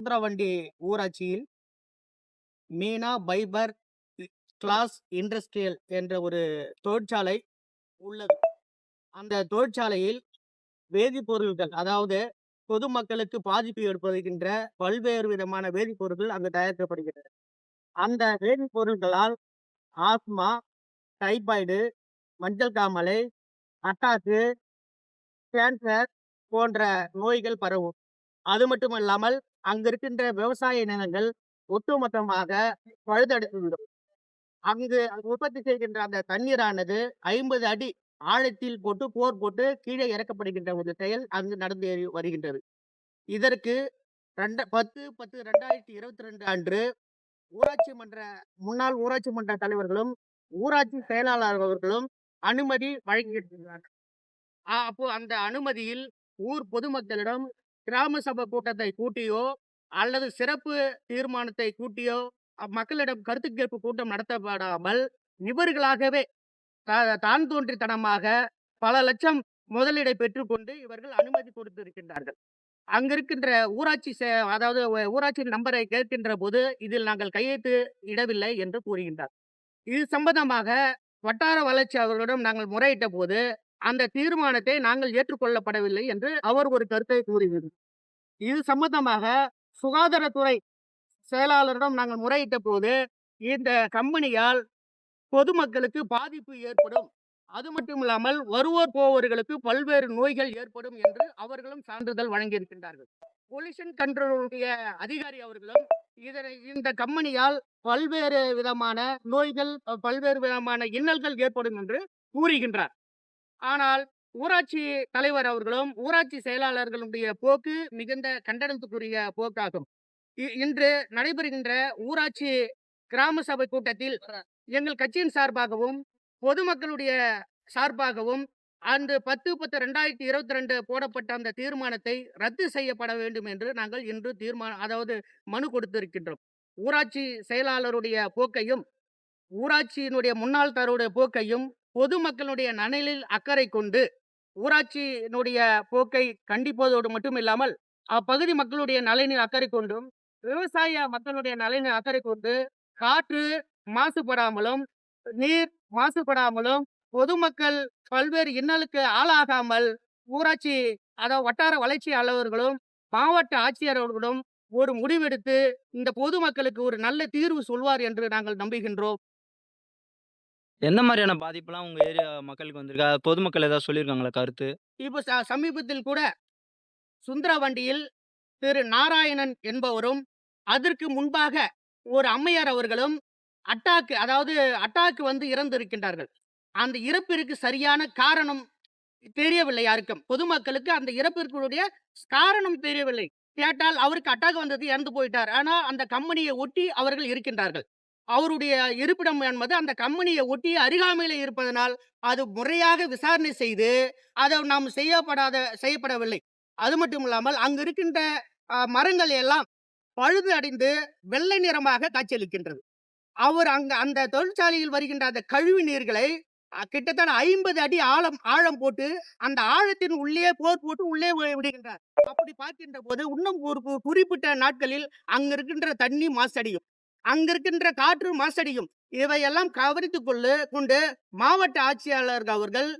சுந்தரவண்டி ஊராட்சியில் Meena fibre class industrial என்ற ஒரு தொழிற்சாலை உள்ளது. அந்த தொழிற்சாலையில் வேதிப்பொருட்கள், அதாவது பொதுமக்களுக்கு பாதிப்பு ஏற்படுகின்ற பல்வேறு விதமான வேதிப்பொருட்கள் அங்கு தயாரிக்கப்படுகின்றன. அந்த வேதிப்பொருட்களால் ஆஸ்மா, டைபாய்டு, மஞ்சள் காமாலை, அட்டாக்கு, கேன்சர் போன்ற நோய்கள் பரவும். அது மட்டுமல்லாமல் அங்கு இருக்கின்ற விவசாய நிலங்கள் ஒட்டுமொத்தமாக பழுதடைந்துவிடும். அங்கு உற்பத்தி செய்கின்ற அந்த தண்ணீரானது 50 அடி ஆழத்தில் போட்டு போர் போட்டு கீழே இறக்கப்படுகின்ற ஒரு செயல் அங்கு நடந்து வருகின்றது. இதற்கு 10/10/2022 அன்று ஊராட்சி மன்ற முன்னாள் ஊராட்சி மன்ற தலைவர்களும் ஊராட்சி செயலாளர் அவர்களும் அனுமதி வழங்கியிருக்கிறார்கள். அப்போ அந்த அனுமதியில் ஊர் பொதுமக்களிடம் கிராம சபை கூட்டத்தை கூட்டியோ அல்லது சிறப்பு தீர்மானத்தை கூட்டியோ மக்களிடம் கருத்து கேட்பு கூட்டம் நடத்தப்படாமல் இவர்களாகவே தான் தோன்றித்தனமாக பல லட்சம் முதலீடை பெற்றுக்கொண்டு இவர்கள் அனுமதி கொடுத்திருக்கின்றார்கள். அங்கிருக்கின்ற ஊராட்சி அதாவது ஊராட்சி நம்பரை கேட்கின்ற போது இதில் நாங்கள் கையெழுத்து இடவில்லை என்று கூறுகின்றார். இது சம்பந்தமாக வட்டார வளர்ச்சி அவர்களிடம் நாங்கள் முறையிட்ட போது அந்த தீர்மானத்தை நாங்கள் ஏற்றுக்கொள்ளப்படவில்லை என்று அவர் ஒரு கருத்தை கூறுகிறார். இது சம்பந்தமாக சுகாதாரத்துறை செயலாளரிடம் நாங்கள் முறையிட்ட போது இந்த கம்பெனியால் பொதுமக்களுக்கு பாதிப்பு ஏற்படும், அது மட்டும் இல்லாமல் வருவோர் போவோர்களுக்கு பல்வேறு நோய்கள் ஏற்படும் என்று அவர்களும் சான்றிதழ் வழங்கியிருக்கின்றார்கள். பொல்யூஷன் கண்ட்ரோலுடைய அதிகாரி அவர்களும் இந்த கம்பெனியால் பல்வேறு விதமான நோய்கள், பல்வேறு விதமான இன்னல்கள் ஏற்படும் என்று கூறுகின்றார். ஆனால் ஊராட்சி தலைவர் அவர்களும் ஊராட்சி செயலாளர்களுடைய போக்கு மிகுந்த கண்டனத்துக்குரிய போக்காகும். இன்று நடைபெறுகின்ற ஊராட்சி கிராம சபை கூட்டத்தில் எங்கள் கட்சியின் சார்பாகவும் பொதுமக்களுடைய சார்பாகவும் அந்த 10/10/2022 போடப்பட்ட அந்த தீர்மானத்தை ரத்து செய்யப்பட வேண்டும் என்று நாங்கள் இன்று அதாவது மனு கொடுத்திருக்கின்றோம். ஊராட்சி செயலாளருடைய போக்கையும் ஊராட்சியினுடைய முன்னாள் தருடைய போக்கையும் பொதுமக்களுடைய நலனில் அக்கறை கொண்டு ஊராட்சியினுடைய போக்கை கண்டிப்பதோடு மட்டும் இல்லாமல் அப்பகுதி மக்களுடைய நலனில் அக்கறை கொண்டும் விவசாய மக்களுடைய நலனில் அக்கறை கொண்டு காற்று மாசுபடாமலும் நீர் மாசுபடாமலும் பொதுமக்கள் பல்வேறு இன்னலுக்கு ஆளாகாமல் ஊராட்சி அதாவது வட்டார வளர்ச்சி அலுவலர்களும் மாவட்ட ஆட்சியர் அவர்களும் ஒரு முடிவெடுத்து இந்த பொதுமக்களுக்கு ஒரு நல்ல தீர்வு சொல்வார் என்று நாங்கள் நம்புகின்றோம். எந்த மாதிரியான பாதிப்புலாம் உங்க ஏரியா மக்களுக்கு வந்திருக்கு? பொதுமக்கள் ஏதாவது சொல்லியிருக்காங்களா கருத்து? இப்போ சமீபத்தில் கூட சுந்தரவண்டியில் திரு நாராயணன் என்பவரும் அதற்கு முன்பாக ஒரு அம்மையார் அவர்களும் அட்டாக்கு வந்து இறந்திருக்கின்றார்கள். அந்த இறப்பிற்கு சரியான காரணம் தெரியவில்லை யாருக்கும். பொதுமக்களுக்கு அந்த இறப்பிற்குடைய காரணம் தெரியவில்லை. கேட்டால் அவருக்கு அட்டாக் வந்தது, இறந்து போயிட்டார். ஆனா அந்த கம்பெனியை ஒட்டி அவர்கள் இருக்கின்றார்கள். அவருடைய இருப்பிடம் என்பது அந்த கம்பெனியை ஒட்டி அருகாமையில் இருப்பதனால் அது முறையாக விசாரணை செய்து அதை நாம் செய்யப்படவில்லை. அது மட்டும் இல்லாமல் அங்கு இருக்கின்ற மரங்கள் எல்லாம் பழுது அடைந்து வெள்ளை நிறமாக காட்சியளிக்கின்றது. அவர் அந்த தொழிற்சாலையில் வருகின்ற அந்த கழிவு நீர்களை கிட்டத்தட்ட 50 அடி ஆழம் போட்டு அந்த ஆழத்தின் உள்ளே போர் போட்டு உள்ளே விடுகின்றார். அப்படி பார்க்கின்ற போது இன்னும் ஒரு குறிப்பிட்ட நாட்களில் அங்க இருக்கின்ற தண்ணி மாசடையும், அங்க இருக்கின்ற காற்று மாசடையும். இவையெல்லாம் கவனித்துக் கொண்டு மாவட்ட ஆட்சியாளர்கள் அவர்கள்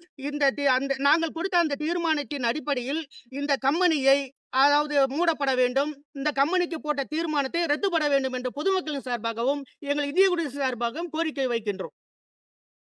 நாங்கள் கொடுத்த அந்த தீர்மானத்தின் அடிப்படையில் இந்த கம்பெனியை அதாவது மூடப்பட வேண்டும், இந்த கம்பெனிக்கு போட்ட தீர்மானத்தை ரத்துப்பட வேண்டும் என்று பொதுமக்களின் சார்பாகவும் எங்கள் இந்திய குடியரசு சார்பாகவும் கோரிக்கை வைக்கின்றோம்.